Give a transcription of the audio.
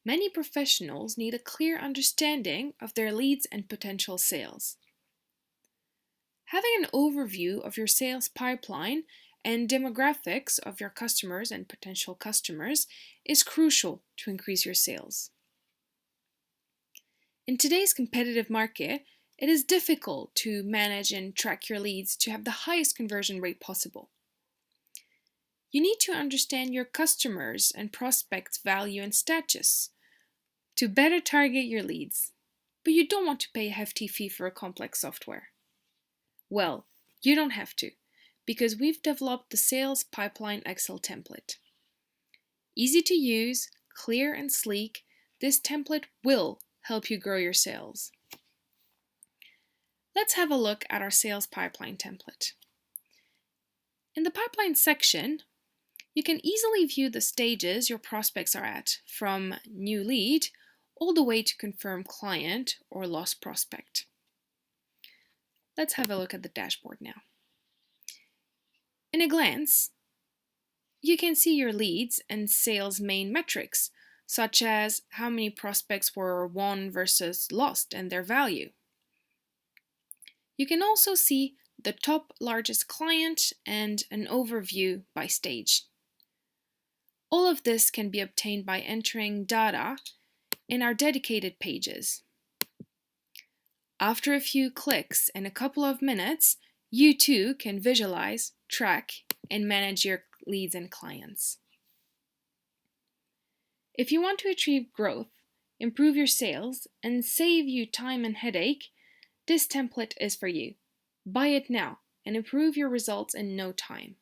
Many professionals need a clear understanding of their leads and potential sales. Having an overview of your sales pipeline and demographics of your customers and potential customers is crucial to increase your sales. In today's competitive market, it is difficult to manage and track your leads to have the highest conversion rate possible. You need to understand your customers and prospects' value and status to better target your leads, but you don't want to pay a hefty fee for a complex software. Well, you don't have to, because we've developed the Sales Pipeline Excel template. Easy to use, clear and sleek, this template will help you grow your sales. Let's have a look at our sales pipeline template. In the pipeline section, you can easily view the stages your prospects are at, from new lead all the way to confirmed client or lost prospect. Let's have a look at the dashboard now. In a glance, you can see your leads and sales main metrics, such as how many prospects were won versus lost and their value. You can also see the top largest client and an overview by stage. All of this can be obtained by entering data in our dedicated pages. After a few clicks and a couple of minutes, you too can visualize, track, and manage your leads and clients. If you want to achieve growth, improve your sales, and save you time and headache, this template is for you. Buy it now and improve your results in no time.